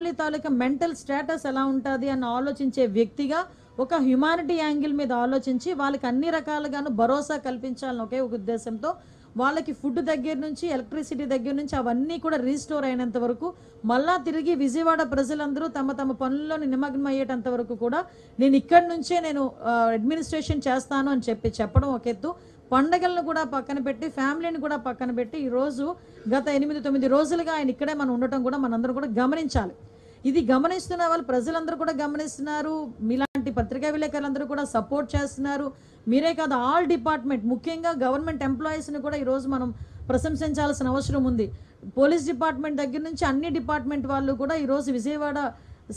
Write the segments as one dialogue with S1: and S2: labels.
S1: తాలూకా mental status ఎలా ఉంటుంది అని ఆలోచించే వ్యక్తిగా ఒక హ్యుమానిటీ యాంగిల్ మీద ఆలోచించి వాళ్ళకి అన్ని రకాలుగాను భరోసా కల్పించాలని ఒకే ఒక ఉద్దేశంతో వాళ్ళకి ఫుడ్ దగ్గర నుంచి ఎలక్ట్రిసిటీ దగ్గర నుంచి అవన్నీ కూడా రీస్టోర్ అయినంత వరకు మళ్ళా తిరిగి విజయవాడ ప్రజలందరూ తమ తమ పనుల్లోని నిమగ్నం అయ్యేటంత వరకు కూడా నేను ఇక్కడి నుంచే నేను అడ్మినిస్ట్రేషన్ చేస్తాను అని చెప్పడం ఒక ఎత్తు, పండగలను కూడా పక్కన పెట్టి ఫ్యామిలీని కూడా పక్కన పెట్టి ఈరోజు గత 8-9 రోజులుగా ఆయన ఇక్కడే మనం ఉండటం కూడా మనందరం కూడా గమనించాలి. ఇది గమనిస్తున్న వాళ్ళు ప్రజలందరూ కూడా గమనిస్తున్నారు, మీలాంటి పత్రికా విలేకరులందరూ కూడా సపోర్ట్ చేస్తున్నారు. మీరే కాదు, ఆల్ డిపార్ట్మెంట్, ముఖ్యంగా గవర్నమెంట్ ఎంప్లాయీస్ని కూడా ఈరోజు మనం ప్రశంసించాల్సిన అవసరం ఉంది. పోలీస్ డిపార్ట్మెంట్ దగ్గర నుంచి అన్ని డిపార్ట్మెంట్ వాళ్ళు కూడా ఈరోజు విజయవాడ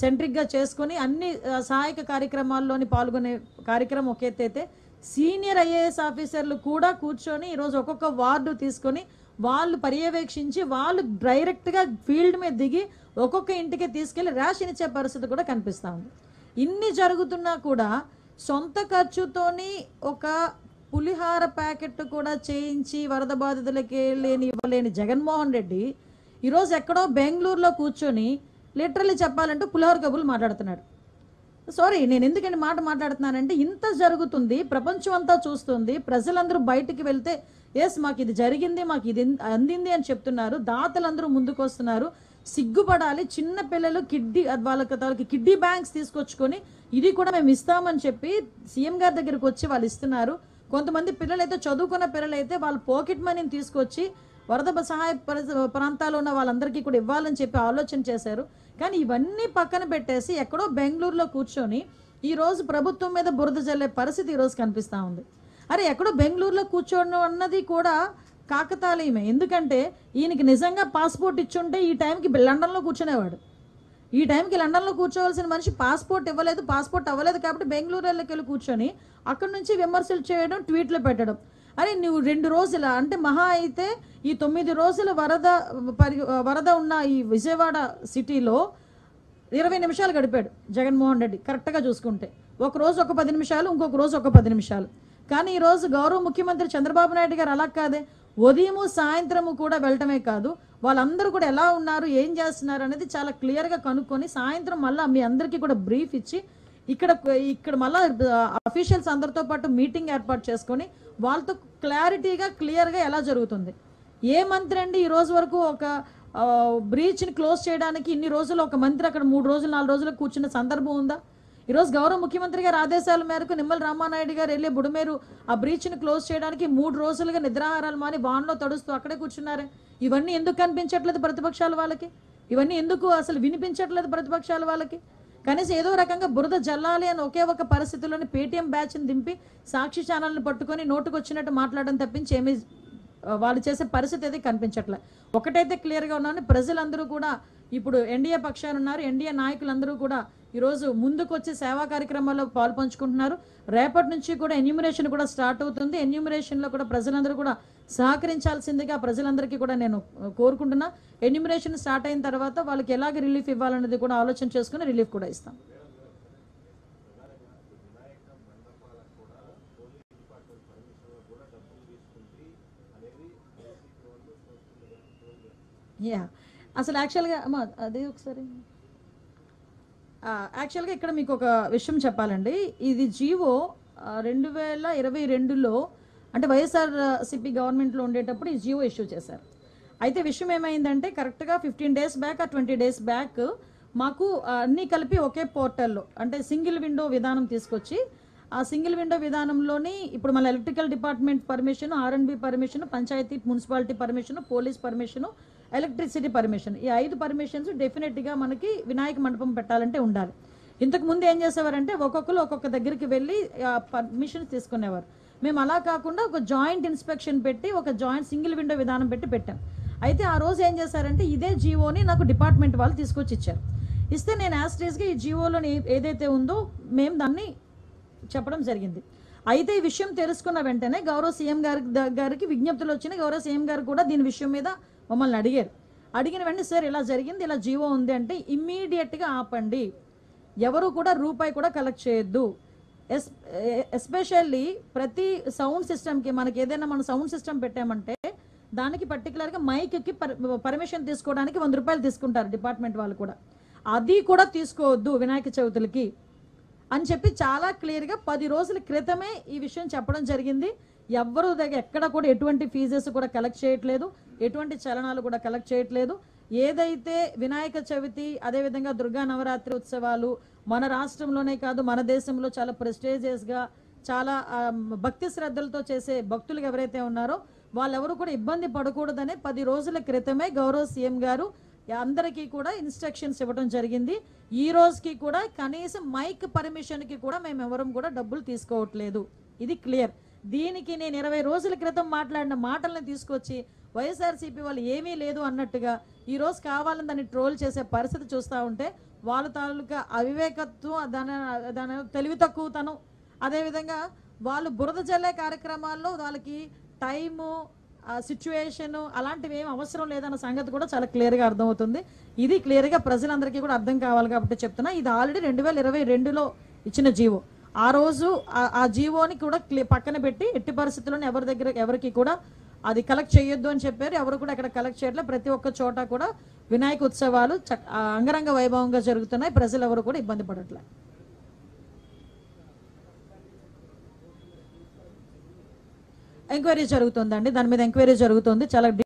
S1: సెంట్రిక్గా చేసుకొని అన్ని సహాయక కార్యక్రమాల్లోని పాల్గొనే కార్యక్రమం ఒక ఎత్తైతే సీనియర్ ఐఏఎస్ ఆఫీసర్లు కూడా కూర్చొని ఈరోజు ఒక్కొక్క వార్డు తీసుకొని వాళ్ళు పర్యవేక్షించి వాళ్ళు డైరెక్ట్గా ఫీల్డ్ మీద దిగి ఒక్కొక్క ఇంటికి తీసుకెళ్లి రేషన్ ఇచ్చే పరిస్థితి కూడా కనిపిస్తూ ఉంది. ఇన్ని జరుగుతున్నా కూడా సొంత ఖర్చుతోని ఒక పులిహార ప్యాకెట్ కూడా చేయించి వరద బాధితులకి ఇవ్వలేని జగన్మోహన్ రెడ్డి ఈరోజు ఎక్కడో బెంగళూరులో కూర్చొని లిటరల్లీ చెప్పాలంటే పులిహోర కబుర్లు మాట్లాడుతున్నాడు. సారీ, నేను ఎందుకంటే మాట్లాడుతున్నానంటే ఇంత జరుగుతుంది, ప్రపంచం అంతా చూస్తుంది, ప్రజలందరూ బయటికి వెళ్తే ఎస్ మాకు ఇది జరిగింది, మాకు ఇది అందింది అని చెప్తున్నారు, దాతలందరూ ముందుకు వస్తున్నారు. సిగ్గుపడాలి. చిన్న పిల్లలు వాళ్ళకి కిడ్నీ బ్యాంక్స్ తీసుకొచ్చుకొని ఇది కూడా మేము ఇస్తామని చెప్పి సీఎం గారి దగ్గరికి వచ్చి వాళ్ళు ఇస్తున్నారు. కొంతమంది పిల్లలైతే చదువుకున్న పిల్లలైతే వాళ్ళ పాకెట్ మనీని తీసుకొచ్చి వరద సహాయ ప్రాంతాల్లో ఉన్న వాళ్ళందరికీ కూడా ఇవ్వాలని చెప్పి ఆలోచన చేశారు. కానీ ఇవన్నీ పక్కన పెట్టేసి ఎక్కడో బెంగళూరులో కూర్చొని ఈరోజు ప్రభుత్వం మీద బురద జల్లే పరిస్థితి ఈరోజు కనిపిస్తూ ఉంది. అరే ఎక్కడో బెంగళూరులో కూర్చోను అన్నది కూడా కాకతాళీయమే. ఎందుకంటే ఈయనకి నిజంగా పాస్పోర్ట్ ఇచ్చుంటే ఈ టైంకి లండన్లో కూర్చునేవాడు. ఈ టైంకి లండన్లో కూర్చోవలసిన మనిషి పాస్పోర్ట్ అవ్వలేదు కాబట్టి బెంగళూరులోకి వెళ్ళి కూర్చొని అక్కడి నుంచి విమర్శలు చేయడం, ట్వీట్లు పెట్టడం. అరే నువ్వు 2 రోజుల అంటే మహా అయితే ఈ 9 రోజుల వరద ఉన్న ఈ విజయవాడ సిటీలో 20 నిమిషాలు గడిపాడు జగన్మోహన్ రెడ్డి కరెక్ట్గా చూసుకుంటే. ఒక రోజు ఒక 10 నిమిషాలు, ఇంకొక రోజు ఒక 10 నిమిషాలు. కానీ ఈరోజు గౌరవ ముఖ్యమంత్రి చంద్రబాబు నాయుడు గారు అలా కాదే, ఉదయము సాయంత్రము కూడా వెళ్ళటమే కాదు, వాళ్ళందరూ కూడా ఎలా ఉన్నారు, ఏం చేస్తున్నారు అనేది చాలా క్లియర్గా కనుక్కొని సాయంత్రం మళ్ళీ మీ అందరికీ కూడా బ్రీఫ్ ఇచ్చి ఇక్కడ మళ్ళీ అఫీషియల్స్ అందరితో పాటు మీటింగ్ ఏర్పాటు చేసుకొని వాళ్ళతో క్లియర్గా ఎలా జరుగుతుంది. ఏ మంత్రి అండి ఈ రోజు వరకు ఒక బ్రీచ్ని క్లోజ్ చేయడానికి ఇన్ని రోజులు ఒక మంత్రి అక్కడ 3 రోజులు 4 రోజులు కూర్చున్న సందర్భం ఉందా? ఈరోజు గౌరవ ముఖ్యమంత్రి గారి ఆదేశాల మేరకు నిమ్మల రామానాయుడు గారు వెళ్ళి బుడమేరు ఆ బ్రీచ్ని క్లోజ్ చేయడానికి 3 రోజులుగా నిద్రాహారాలు మాని వాన్లో తడుస్తూ అక్కడే కూర్చున్నారే. ఇవన్నీ ఎందుకు కనిపించట్లేదు ప్రతిపక్షాల వాళ్ళకి? ఇవన్నీ ఎందుకు అసలు వినిపించట్లేదు ప్రతిపక్షాల వాళ్ళకి? కనీసం ఏదో రకంగా బురద జల్లాలి అని ఒకే ఒక పరిస్థితుల్లోని పేటీఎం బ్యాచ్ని దింపి సాక్షి ఛానల్ని పట్టుకొని నోటుకు వచ్చినట్టు మాట్లాడడం తప్పించి ఏమీ వాళ్ళు చేసే పరిస్థితి అయితే కనిపించట్లే. ఒకటైతే క్లియర్గా ఉన్నాను, ప్రజలందరూ కూడా ఇప్పుడు ఎన్డీఏ పక్షాన ఉన్నారు. ఎన్డీఏ నాయకులందరూ కూడా ఈరోజు ముందుకు వచ్చి సేవా కార్యక్రమాల్లో పాల్పంచుకుంటున్నారు. రేపటి నుంచి కూడా ఎన్యూమరేషన్ కూడా స్టార్ట్ అవుతుంది. ఎన్యూమరేషన్లో కూడా ప్రజలందరూ కూడా సహకరించాల్సిందిగా ప్రజలందరికీ కూడా నేను కోరుకుంటున్నా. ఎన్యూమరేషన్ స్టార్ట్ అయిన తర్వాత వాళ్ళకి ఎలాగ రిలీఫ్ ఇవ్వాలనేది కూడా ఆలోచన చేసుకుని రిలీఫ్ కూడా ఇస్తాం. అసలు యాక్చువల్గా అదే ఒకసారి యాక్చువల్గా ఇక్కడ మీకు ఒక విషయం చెప్పాలండి. ఇది జీవో 2022లో అంటే వైఎస్ఆర్సీపీ గవర్నమెంట్లో ఉండేటప్పుడు ఈ జీవో ఇష్యూ చేశారు. అయితే విషయం ఏమైందంటే కరెక్ట్గా 15 డేస్ బ్యాక్ 20 డేస్ బ్యాక్ మాకు అన్నీ కలిపి ఒకే పోర్టల్లో అంటే సింగిల్ విండో విధానం తీసుకొచ్చి ఆ సింగిల్ విండో విధానంలోని ఇప్పుడు మన electrical department permission, R&B permission, panchayat municipality permission, police permission, electricity permission, ఈ 5 పర్మిషన్స్ డెఫినెట్గా మనకి వినాయక మండపం పెట్టాలంటే ఉండాలి. ఇంతకు ముందు ఏం చేసేవారంటే ఒక్కొక్కరు ఒక్కొక్క దగ్గరికి వెళ్ళి పర్మిషన్స్ తీసుకునేవారు. మేము అలా కాకుండా ఒక జాయింట్ ఇన్స్పెక్షన్ పెట్టి ఒక జాయింట్ సింగిల్ విండో విధానం పెట్టాం. అయితే ఆ రోజు ఏం చేశారంటే ఇదే జీవోని నాకు డిపార్ట్మెంట్ వాళ్ళు తీసుకొచ్చి ఇచ్చారు. ఇస్తే నేను యాస్ట్రేస్గా ఈ జీవోలోని ఏదైతే ఉందో మేము దాన్ని చెప్పడం జరిగింది. అయితే ఈ విషయం తెలుసుకున్న వెంటనే గౌరవ సీఎం గారికి విజ్ఞప్తులు వచ్చినాయి. గౌరవ సీఎం గారు కూడా దీని విషయం మీద మమ్మల్ని అడిగిన వెంటనే సార్ ఇలా జరిగింది, ఇలా జీవో ఉంది అంటే ఇమ్మీడియట్గా ఆపండి, ఎవరు కూడా రూపాయి కూడా కలెక్ట్ చేయొద్దు. ఎస్పెషల్లీ ప్రతి సౌండ్ సిస్టమ్కి మనకి ఏదైనా మనం సౌండ్ సిస్టమ్ పెట్టామంటే దానికి పర్టికులర్గా మైక్కి పర్మిషన్ తీసుకోవడానికి 100 రూపాయలు తీసుకుంటారు డిపార్ట్మెంట్ వాళ్ళు కూడా. అది కూడా తీసుకోవద్దు వినాయక చవితులకి అని చెప్పి చాలా క్లియర్గా 10 రోజుల క్రితమే ఈ విషయం చెప్పడం జరిగింది. ఎవ్వరూ దగ్గర ఎక్కడ కూడా ఎటువంటి ఫీజెస్ కూడా కలెక్ట్ చేయట్లేదు, ఎటువంటి చలనాలు కూడా కలెక్ట్ చేయట్లేదు. ఏదైతే వినాయక చవితి అదేవిధంగా దుర్గా నవరాత్రి ఉత్సవాలు మన రాష్ట్రంలోనే కాదు మన దేశంలో చాలా ప్రెస్టేజియస్గా చాలా భక్తి శ్రద్ధలతో చేసే భక్తులు ఎవరైతే ఉన్నారో వాళ్ళెవరూ కూడా ఇబ్బంది పడకూడదనే 10 రోజుల క్రితమే గౌరవ సీఎం గారు అందరికీ కూడా ఇన్స్ట్రక్షన్స్ ఇవ్వడం జరిగింది. ఈ రోజుకి కూడా కనీసం మైక్ పర్మిషన్కి కూడా మేము ఎవరం కూడా డబ్బులు తీసుకోవట్లేదు. ఇది క్లియర్. దీనికి నేను 20 రోజుల క్రితం మాట్లాడిన మాటలను తీసుకొచ్చి వైఎస్ఆర్సీపీ వాళ్ళు ఏమీ లేదు అన్నట్టుగా ఈరోజు కావాలని దాన్ని ట్రోల్ చేసే పరిస్థితి చూస్తూ ఉంటే వాళ్ళ తాలూకా అవివేకత్వం దాని తెలివి తక్కువతనం అదేవిధంగా వాళ్ళు బురద జల్లే కార్యక్రమాల్లో వాళ్ళకి టైము సిచ్యువేషన్ అలాంటివి ఏం అవసరం లేదన్న సంగతి కూడా చాలా క్లియర్గా అర్థమవుతుంది. ఇది క్లియర్గా ప్రజలందరికీ కూడా అర్థం కావాలి కాబట్టి చెప్తున్నా. ఇది ఆల్రెడీ 2022లో ఇచ్చిన జీవో. ఆ రోజు ఆ జీవోని కూడా పక్కన పెట్టి ఎట్టి పరిస్థితుల్లోనే ఎవరికి కూడా అది కలెక్ట్ చేయొద్దు అని చెప్పారు. ఎవరు కూడా అక్కడ కలెక్ట్ చేయట్లేదు. ప్రతి ఒక్క చోట కూడా వినాయక ఉత్సవాలు అంగరంగ వైభవంగా జరుగుతున్నాయి. ప్రజలు ఎవరు కూడా ఇబ్బంది పడట్లేదు. ఎంక్వైరీ జరుగుతుందండి, దాని మీద ఎంక్వైరీ జరుగుతుంది. చాలా